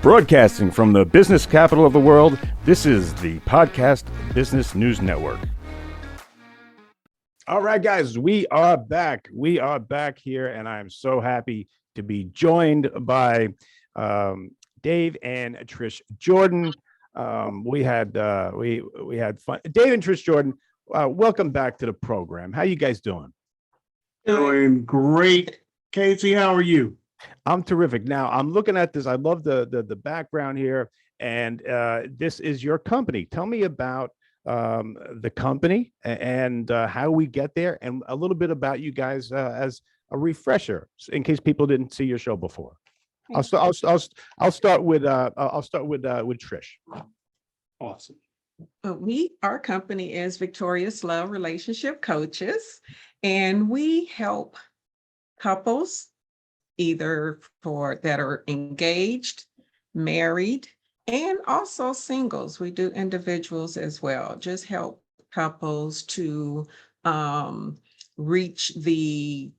Broadcasting from the business capital of the world, this is the Podcast Business News Network. All right, guys, we are back. We are back here, and I'm so happy to be joined by Dave and Trish Jordan. We had fun. Dave and Trish Jordan, welcome back to the program. How you guys doing? Doing great. Casey, how are you? I'm terrific. Now I'm looking at this. I love the background here, and this is your company. Tell me about the company and how we get there, and a little bit about you guys as a refresher, in case people didn't see your show before. I'll start with Trish. Awesome. Our company is Victorious Love Relationship Coaches, and we help couples either that are engaged, married, and also singles. We do individuals as well. Just help couples to reach the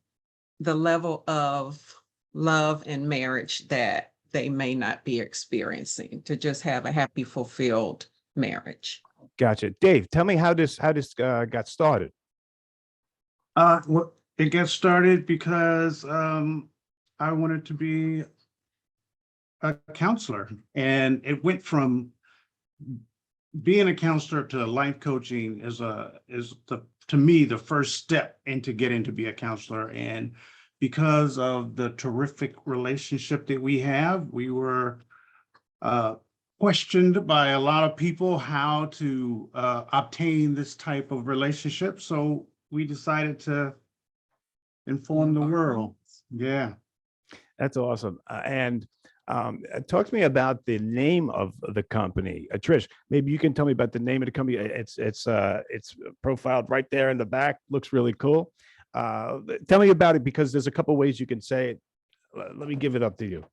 level of love and marriage that they may not be experiencing, to just have a happy, fulfilled marriage. Gotcha. Dave, tell me how this got started. Well, it got started because I wanted to be a counselor, and it went from being a counselor to life coaching to me the first step into getting to be a counselor. And because of the terrific relationship that we have, we were questioned by a lot of people how to obtain this type of relationship. So we decided to inform the world. Yeah. That's awesome. And talk to me about the name of the company. Trish, maybe you can tell me about the name of the company. It's profiled right there in the back. Looks really cool. Tell me about it, because there's a couple ways you can say it. Let me give it up to you.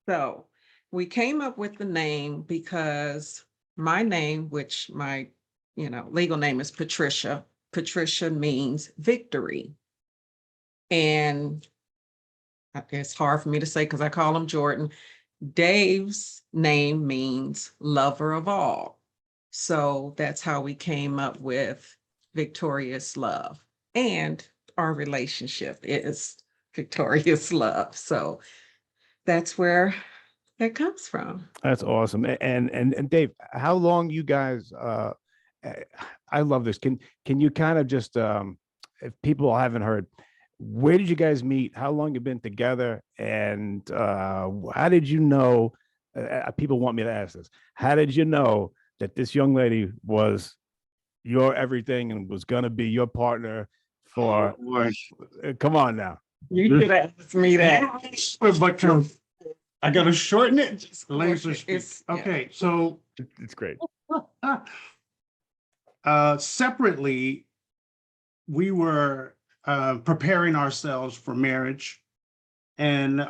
So we came up with the name because my name, which my legal name is Patricia. Patricia means victory. And it's hard for me to say because I call him Jordan. Dave's name means lover of all. So that's how we came up with Victorious Love. And our relationship is Victorious Love. So that's where that comes from. That's awesome. And Dave, how long you guys I love this. Can you kind of just if people haven't heard, where did you guys meet? How long you been together? And how did you know? People want me to ask this. How did you know that this young lady was your everything and was going to be your partner for? Come on now. You should ask me that. But I got to shorten it. Laser speak. Okay, so It's great. Separately, we were preparing ourselves for marriage. And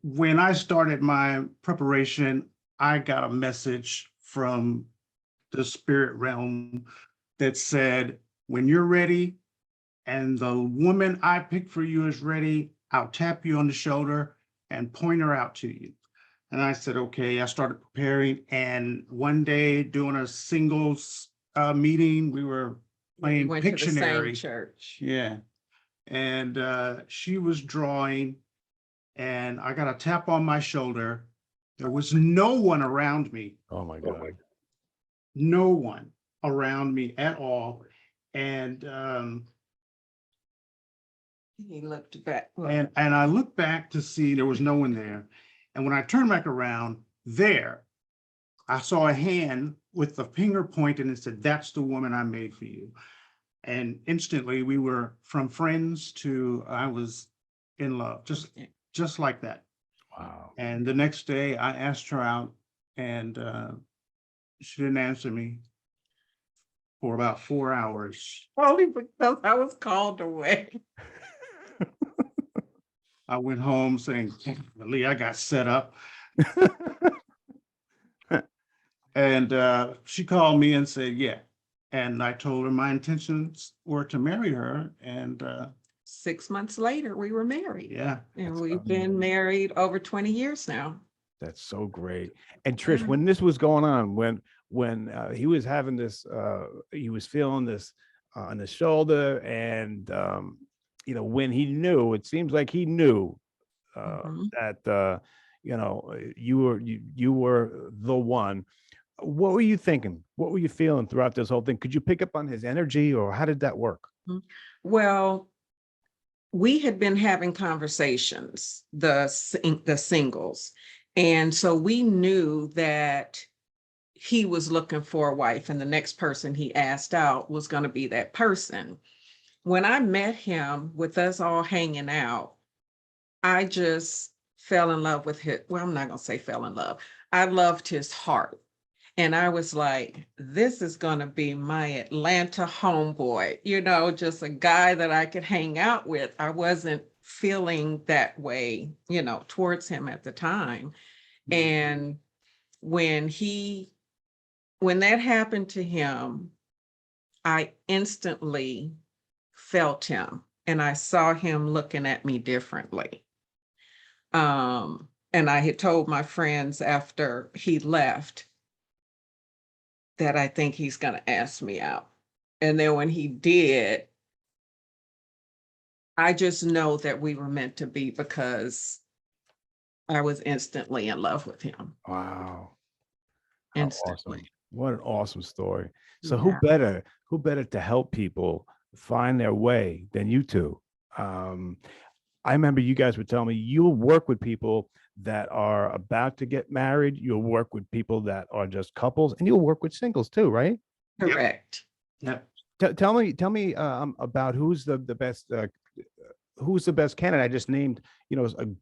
when I started my preparation, I got a message from the spirit realm that said, when you're ready and the woman I picked for you is ready, I'll tap you on the shoulder and point her out to you. And I said, okay. I started preparing. And one day doing a singles meeting, we were playing Pictionary. To the same church. Yeah. And she was drawing, and I got a tap on my shoulder. There was no one around me. Oh my God. No one around me at all. And He looked back. and I looked back to see there was no one there. And when I turned back around, there, I saw a hand with the finger pointed and it said, "That's the woman I made for you." And instantly we were from friends to I was in love, just like that. Wow. And the next day I asked her out, and she didn't answer me for about 4 hours. Only because I was called away. I went home saying, Lee, I got set up. And she called me and said, yeah. And I told her my intentions were to marry her. And 6 months later, we were married. yeah. And we've been married over 20 years now. That's so great. And Trish, when this was going on, when he was having this, he was feeling this on his shoulder, and when he knew, it seems like he knew Mhm. that you were the one. What were you thinking? What were you feeling throughout this whole thing? Could you pick up on his energy, or how did that work? Mm. Well, we had been having conversations, the singles, and so we knew that he was looking for a wife, and the next person he asked out was going to be that person. When I met him, with us all hanging out, I just fell in love with his, well, I'm not going to say fell in love. I loved his heart. And I was like, this is going to be my Atlanta homeboy, just a guy that I could hang out with. I wasn't feeling that way, towards him at the time. And when he, when that happened to him, I instantly felt him and I saw him looking at me differently. And I had told my friends after he left that I think he's going to ask me out. And then when he did, I just know that we were meant to be because I was instantly in love with him. Wow. How awesome. Instantly. What an awesome story. So Yeah. who better to help people find their way than you two? I remember you guys were telling me you'll work with people that are about to get married, you'll work with people that are just couples, and you'll work with singles too, right? Correct. Yep. Tell me about who's the best candidate. I just named,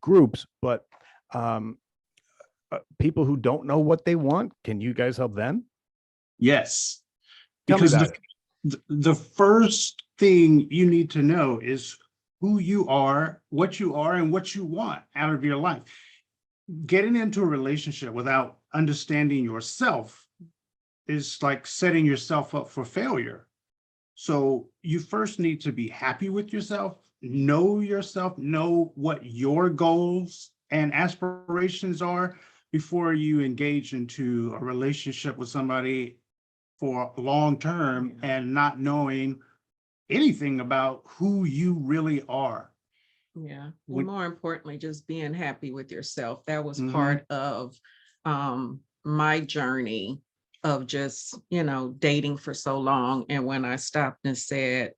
groups, but um, people who don't know what they want, can you guys help them? Yes. Tell me Because about it. the first thing you need to know is who you are, and what you want out of your life. Getting into a relationship without understanding yourself is like setting yourself up for failure. So you first need to be happy with yourself, know what your goals and aspirations are before you engage into a relationship with somebody for long term and not knowing anything about who you really are. Yeah. And When- more importantly, just being happy with yourself. That was Mhm. part of my journey of just, dating for so long. And when I stopped and said,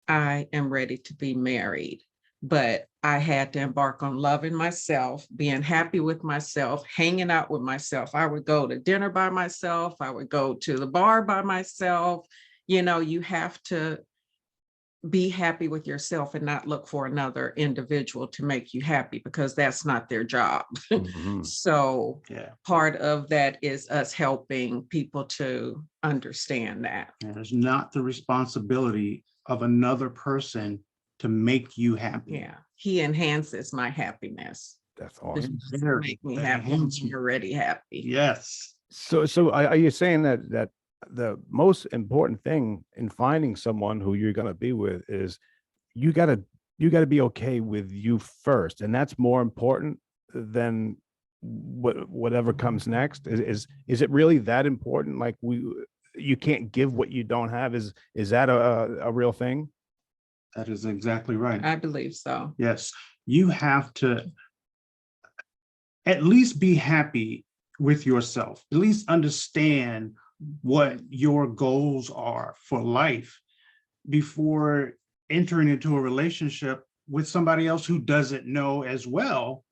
I am ready to be married, but I had to embark on loving myself, being happy with myself, hanging out with myself. I would go to dinner by myself. I would go to the bar by myself. You have to be happy with yourself and not look for another individual to make you happy because that's not their job. Mhm. So Yeah, part of that is us helping people to understand that. and it's not the responsibility of another person to make you happy. Yeah, he enhances my happiness. That's He awesome. doesn't make me happy when you're already happy. Yes. So are you saying that the most important thing in finding someone who you're going to be with is you got to you got to be okay with you first, and that's more important than whatever comes next? Is it really that important? Like you can't give what you don't have. Is that a real thing? That is exactly right. I believe so. Yes, you have to at least be happy with yourself, at least understand what your goals are for life before entering into a relationship with somebody else who doesn't know as well.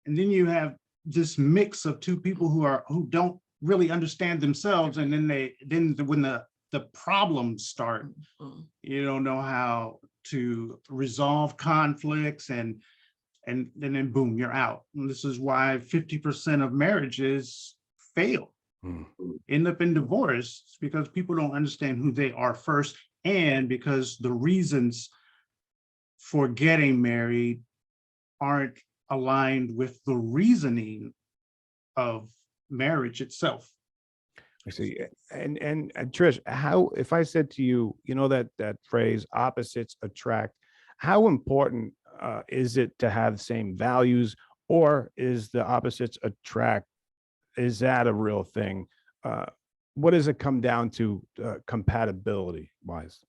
And then you have this mix of two people who don't really understand themselves. And then when the problems start, Mhm. you don't know how to resolve conflicts, and then boom, you're out. And this is why 50% of marriages fail, Hmm. end up in divorce. It's because people don't understand who they are first, and because the reasons for getting married aren't aligned with the reasoning of marriage itself. I see. And Trish, how, if I said to you, that phrase opposites attract, how important is it to have the same values or is the opposites attract? Is that a real thing? Uh, what does it come down to, compatibility wise?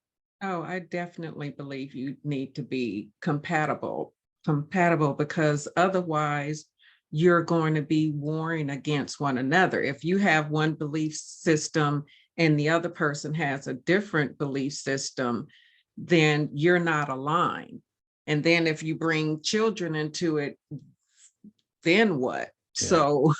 Oh, I definitely believe you need to be compatible, because otherwise you're going to be warring against one another. If you have one belief system and the other person has a different belief system, then you're not aligned. And then if you bring children into it, then what? Yeah. So,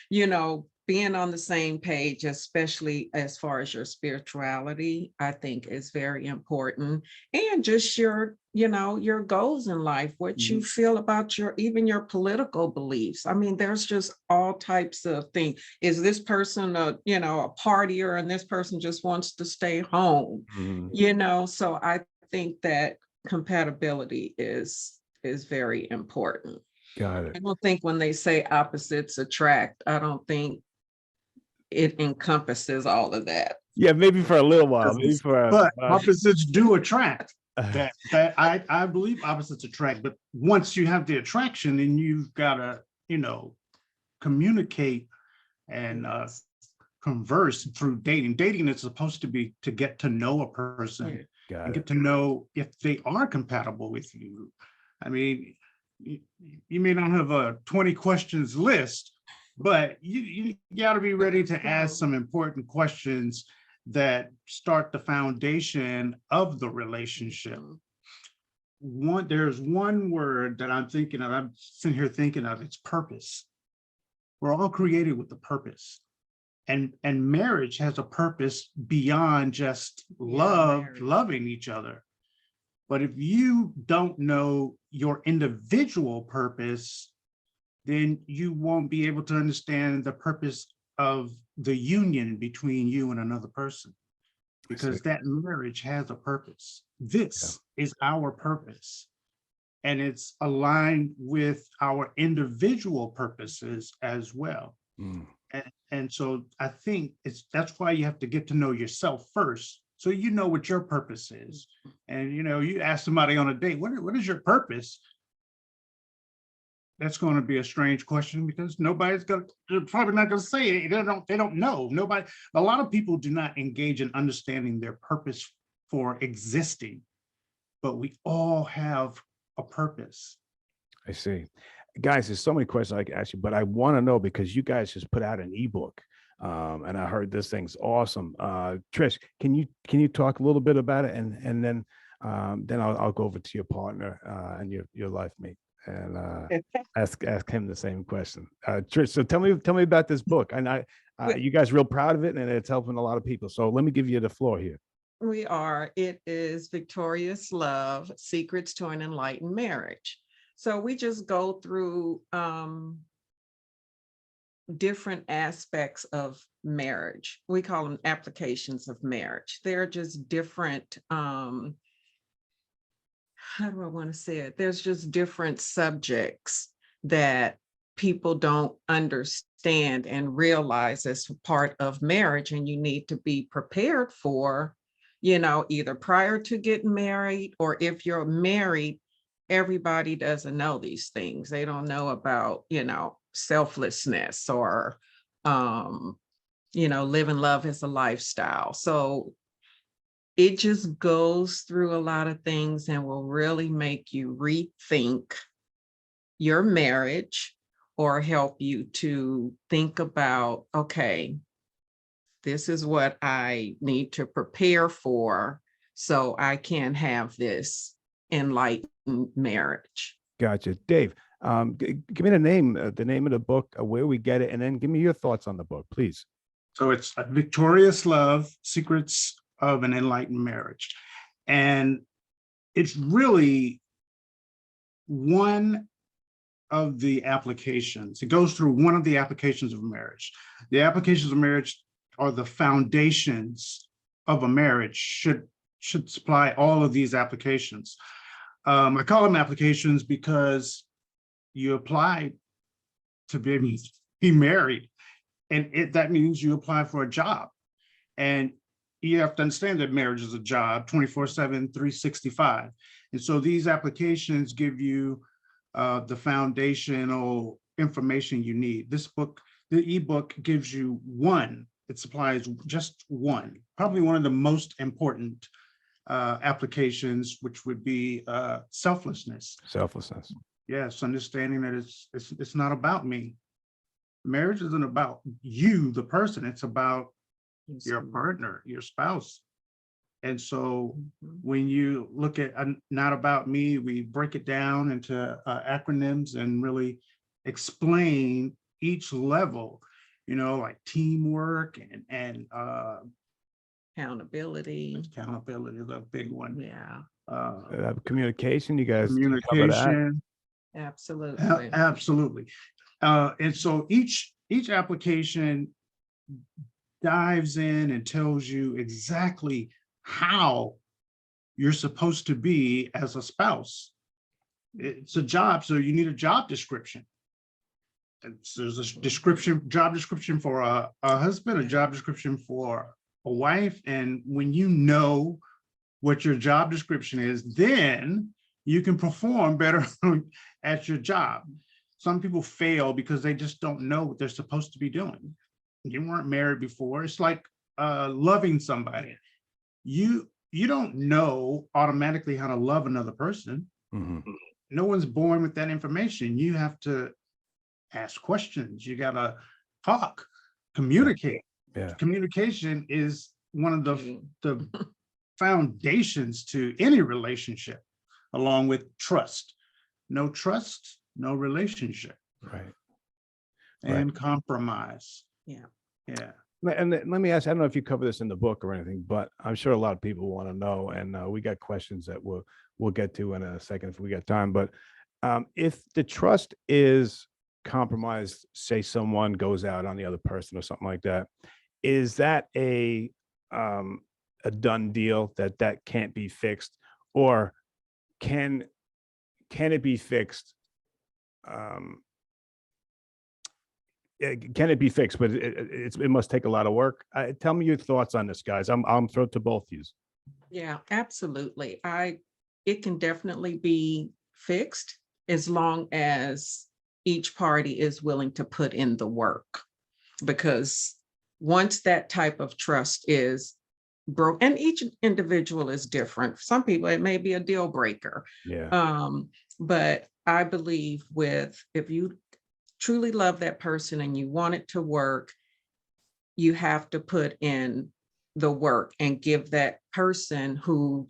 you know, being on the same page, especially as far as your spirituality, I think is very important. And just your, you know, your goals in life, what you feel about your, even your political beliefs. I mean, there's just all types of things. Is this person a, you know, a partier and this person just wants to stay home? Mhm. You know, so I think that compatibility is very important. Got it. I don't think when they say opposites attract, I don't think it encompasses all of that. Yeah, maybe for a little while, maybe for But a, opposites do attract. That I believe opposites attract, but once you have the attraction, then you've got to, you know, communicate and converse through dating. Dating is supposed to be to get to know a person got and it. get to know if they are compatible with you. I mean, you may not have a 20 questions list, but you got to be ready to ask some important questions that start the foundation of the relationship. There's one word that I'm thinking of, I'm sitting here thinking of, it's purpose. We're all created with a purpose. And marriage has a purpose beyond just loving each other. But if you don't know your individual purpose, then you won't be able to understand the purpose of the union between you and another person, because that marriage has a purpose. This is our purpose, and it's aligned with our individual purposes as well. Mm. And so I think that's why you have to get to know yourself first, so you know what your purpose is. And you know, you ask somebody on a date, what is your purpose? That's going to be a strange question, because they're probably not going to say it. They don't know. A lot of people do not engage in understanding their purpose for existing, but we all have a purpose. I see. Guys, there's so many questions I could ask you, but I want to know, because you guys just put out an ebook. And I heard this thing's awesome. Trish, can you talk a little bit about it, and then I'll go over to your partner and your life mate and ask him the same question. Trish, so tell me about this book. And you guys real proud of it, and it's helping a lot of people. So let me give you the floor here. We are. It is Victorious Love: Secrets to an Enlightened Marriage. So we just go through different aspects of marriage. We call them applications of marriage. They're just different, how do I want to say it? There's just different subjects that people don't understand and realize as part of marriage, and you need to be prepared for, you know, either prior to getting married, or if you're married, everybody doesn't know these things. They don't know about, you know, selflessness, or, you know, living love as a lifestyle. So it just goes through a lot of things and will really make you rethink your marriage, or help you to think about, okay, this is what I need to prepare for so I can have this enlightened marriage. Gotcha. Dave, give me the name of the book, where we get it, and then give me your thoughts on the book, please. So it's a Victorious Love: Secrets of an Enlightened Marriage. And it's really one of the applications. It goes through one of the applications of marriage. The applications of marriage are the foundations of a marriage, should supply all of these applications. I call them applications because you apply to be married, and that means you apply for a job. And you have to understand that marriage is a job 24/7, 365. And so these applications give you the foundational information you need. This book, the ebook, gives you one. It supplies just one, probably one of the most important applications, which would be selflessness. Selflessness. Yes, understanding that it's not about me. Marriage isn't about you, the person. It's about your partner, your spouse. And so when you look at not about me, we break it down into acronyms and really explain each level, you know, like teamwork and Accountability. accountability is a big one. Yeah, Communication, you guys cover that? Communication. absolutely. Absolutely. And so each application dives in and tells you exactly how you're supposed to be as a spouse. It's a job, so you need a job description. And so there's a job description for a husband, a job description for a wife. And when you know what your job description is, then you can perform better at your job. Some people fail because they just don't know what they're supposed to be doing. You weren't married before. It's like loving somebody. You don't know automatically how to love another person. Mm-hmm. No one's born with that information. You have to ask questions. You gotta talk, communicate. Yeah. Communication is one of the foundations to any relationship, along with trust. No trust, no relationship. Right. And compromise. Yeah. Yeah. And let me ask, I don't know if you cover this in the book or anything, but I'm sure a lot of people want to know, and we got questions that we'll get to in a second if we got time. But if the trust is compromised, say someone goes out on the other person or something like that, is that a done deal that can't be fixed, or can it be fixed? Can it be fixed? But it must take a lot of work. Tell me your thoughts on this, guys. I'm thrown to both of you. Yeah, absolutely. It can definitely be fixed as long as each party is willing to put in the work. Because once that type of trust is broke, and each individual is different. Some people, it may be a deal breaker. Yeah. But I believe if you truly love that person and you want it to work, you have to put in the work and give that person who,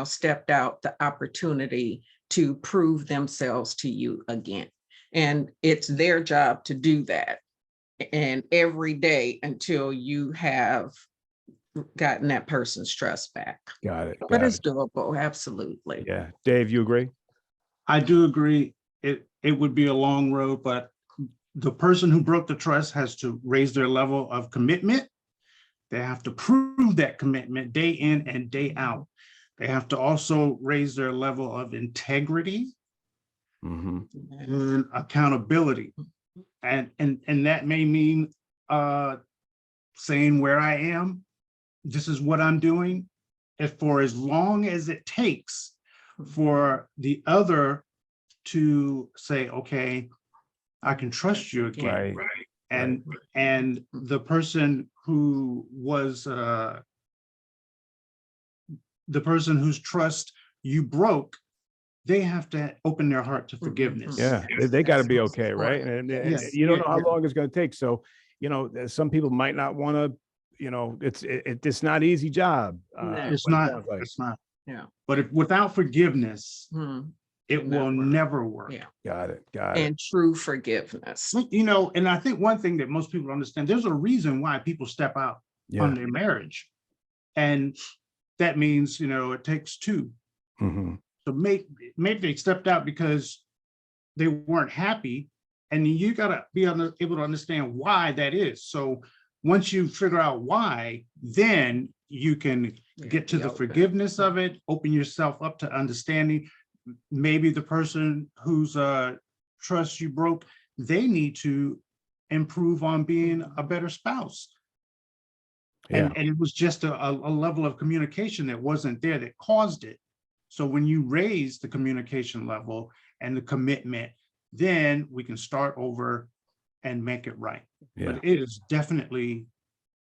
stepped out the opportunity to prove themselves to you again. And it's their job to do that. And every day until you have gotten that person's trust back. Got it. But it's doable. Absolutely. Yeah. Dave, you agree? I do agree. It would be a long road, but the person who broke the trust has to raise their level of commitment. They have to prove that commitment day in and day out. They have to also raise their level of integrity and accountability. And that may mean saying where I am, this is what I'm doing, for as long as it takes for the other to say, okay, I can trust you again. Right. And the person who was the person whose trust you broke, they have to open their heart to forgiveness. Yeah, they got to be okay, right? And you don't know how long it's going to take. So, some people might not want to, it's not an easy job. It's not. Yeah. But without forgiveness, it will never work. Yeah. Got it. And true forgiveness. And I think one thing that most people understand, there's a reason why people step out on their marriage. And that means, it takes two. So maybe they stepped out because they weren't happy. And you got to be able to understand why that is. So once you figure out why, then you can get to the forgiveness of it, open yourself up to understanding. Maybe the person whose trust you broke, they need to improve on being a better spouse. And it was just a level of communication that wasn't there that caused it. So when you raise the communication level and the commitment, then we can start over and make it right. Yeah. But it is definitely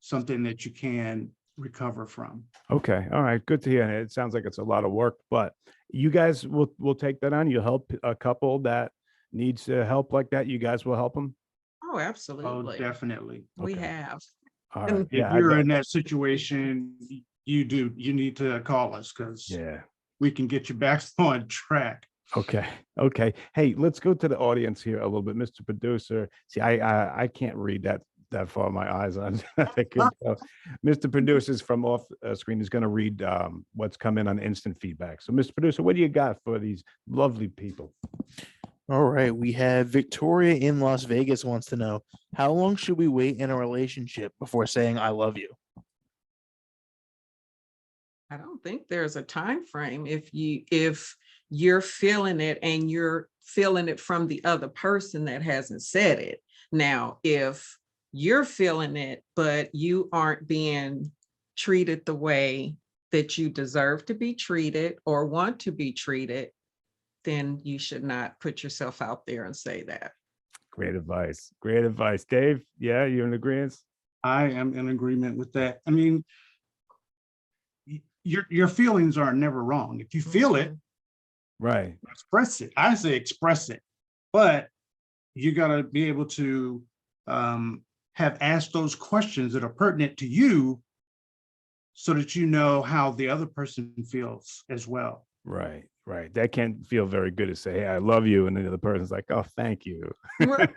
something that you can recover from. Okay. All right. Good to hear. It sounds like it's a lot of work, but you guys will take that on. You'll help a couple that needs help like that. You guys will help them. Oh, Oh, absolutely. definitely. We Okay. have. All right. If Yeah. I you're bet. in that situation, you need to call us because Yeah. we can get you back on track. Okay. Okay. Hey, let's go to the audience here a little bit, Mr. Producer. See, I can't read that far. My eyes on. I could, Mr. Producer's from off screen is going to read what's come in on instant feedback. So, Mr. Producer, what do you got for these lovely people? All right, we have Victoria in Las Vegas wants to know, how long should we wait in a relationship before saying I love you? I don't think there's a time frame. If you're feeling it and you're feeling it from the other person that hasn't said it. Now, if you're feeling it, but you aren't being treated the way that you deserve to be treated or want to be treated, then you should not put yourself out there and say that. Great advice. Great advice. Dave, yeah, you're in agreement? I am in agreement with that. I mean, your feelings are never wrong. If you feel it, Mhm. Right. express it. I say express it, but you got to be able to have asked those questions that are pertinent to you so that you know how the other person feels as well. Right. Right. That can't feel very good to say, hey, I love you. And then the other person's like, oh, thank you. Right.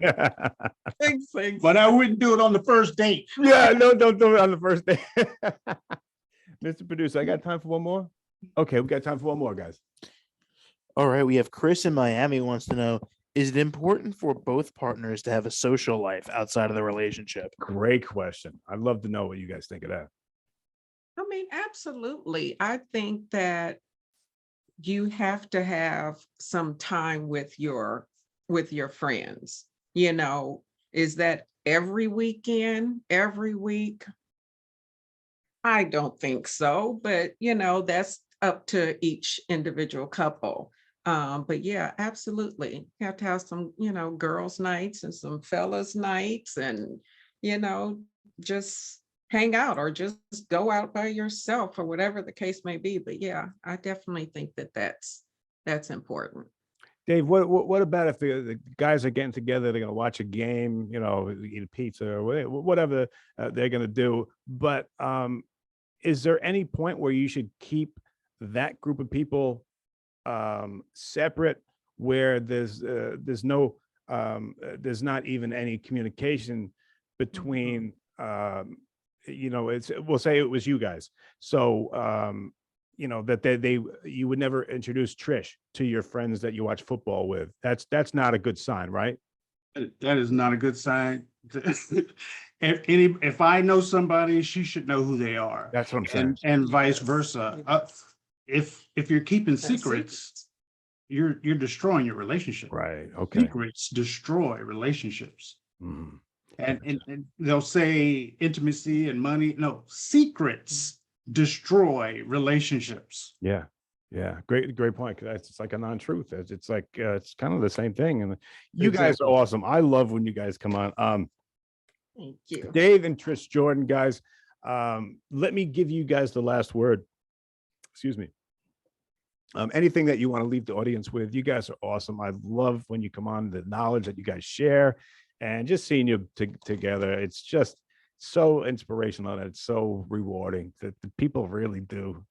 Exactly. But I wouldn't do it on the first date. Yeah, no, don't do it on the first day. Mr. Producer, I got time for one more? Okay, we got time for one more, guys. All right, we have Chris in Miami wants to know, is it important for both partners to have a social life outside of the relationship? Great question. I'd love to know what you guys think of that. I mean, absolutely. I think that you have to have some time with your friends. You know, is that every weekend, every week? I don't think so, but that's up to each individual couple. But yeah, absolutely. You have to have some, girls' nights and some fellas' nights and, you know, just hang out or just go out by yourself or whatever the case may be. But yeah, I definitely think that that's important. Dave, what about if the guys are getting together, they're going to watch a game, eat a pizza or whatever they're going to do. But is there any point where you should keep that group of people separate, where there's not even any communication between we'll say it was you guys, so that you would never introduce Trish to your friends that you watch football with. That's not a good sign, right? That is not a good sign. If I know somebody, she should know who they are, That's what I'm saying. and vice Yes. versa. If you're keeping That's secrets, you're destroying your relationship. Right. Okay. Secrets destroy relationships. Mhm. And they'll say intimacy and money. No, secrets destroy relationships. Yeah. Yeah. Great point. 'Cause it's like a non-truth. It's like it's kind of the same thing. And you guys are Exactly. awesome. I love when you guys come on. Thank you. Dave and Trish Jordan, guys, let me give you guys the last word. Excuse me. Anything that you want to leave the audience with? You guys are awesome. I love when you come on, the knowledge that you guys share, and just seeing you together. It's just so inspirational, and it's so rewarding that the people really do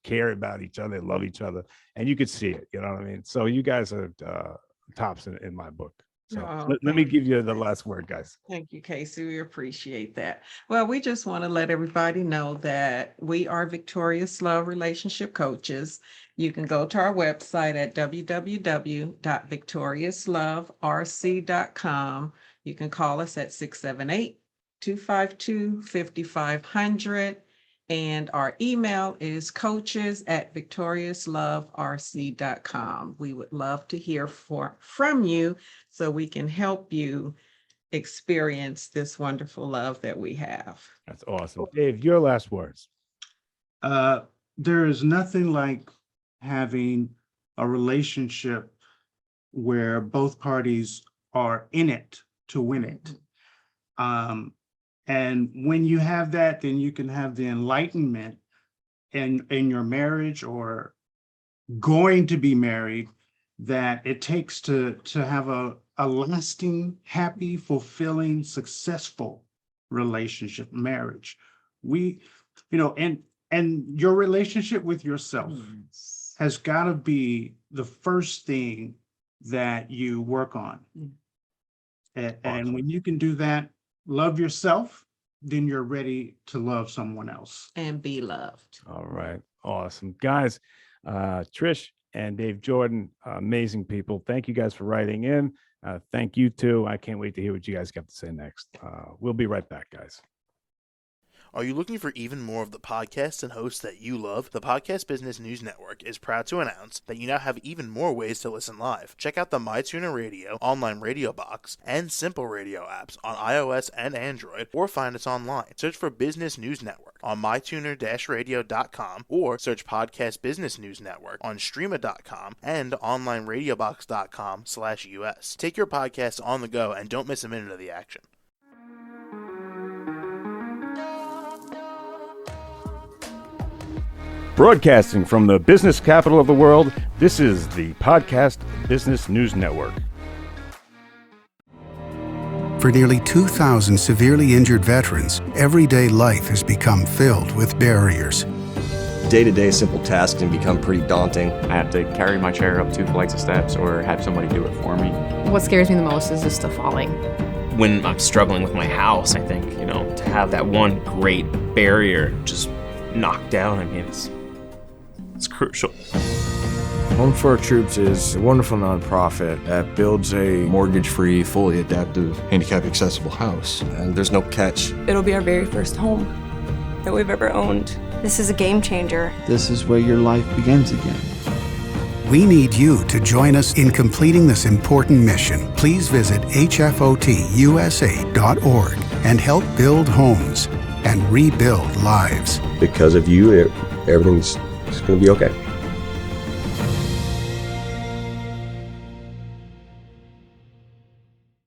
care about each other, love each other, and you could see it. You know what I mean? So you guys are tops in my book. So Oh, let me thank give you the last word, guys. Thank you, Casey. We appreciate that. Well, we just want to let everybody know that we are Victorious Love Relationship Coaches. You can go to our website at www.victoriousloverc.com. You can call us at 678-252-5500. And our email is coaches@victoriousloverc.com. We would love to hear from you so we can help you experience this wonderful love that we have. That's awesome. Dave, your last words. There is nothing like having a relationship where both parties are in it to win it. And when you have that, then you can have the enlightenment in your marriage or going to be married that it takes to have a lasting, happy, fulfilling, successful relationship, marriage. And your relationship with yourself has got to be the first thing that you work on. And when you can do that, love yourself, then you're ready to love someone else. And be loved. All right. Awesome. Guys, Trish and Dave Jordan, amazing people. Thank you guys for writing in. Thank you too. I can't wait to hear what you guys got to say next. We'll be right back, guys. Are you looking for even more of the podcasts and hosts that you love? The Podcast Business News Network is proud to announce that you now have even more ways to listen live. Check out the MyTuner Radio, online radio box, and Simple Radio apps on iOS and Android, or find us online. Search for Business News Network on mytuner-radio.com, or search Podcast Business News Network on streama.com and onlineradiobox.com/US. Take your podcast on the go and don't miss a minute of the action. Broadcasting from the business capital of the world, this is the Podcast Business News Network. For nearly 2,000 severely injured veterans, everyday life has become filled with barriers. Day-to-day simple tasks can become pretty daunting. I have to carry my chair up 2 flights of steps or have somebody do it for me. What scares me the most is just the falling. When I'm struggling with my house, I think, to have that one great barrier just knocked down, it's crucial. Home for Our Troops is a wonderful nonprofit that builds a Mortgage-free, fully adaptive, handicap-accessible house. And there's no catch. It'll be our very first home that we've ever owned. This is a game changer. This is where your life begins again. We need you to join us in completing this important mission. Please visit hfotusa.org and help build homes and rebuild lives. Because of you, everything's going to be okay.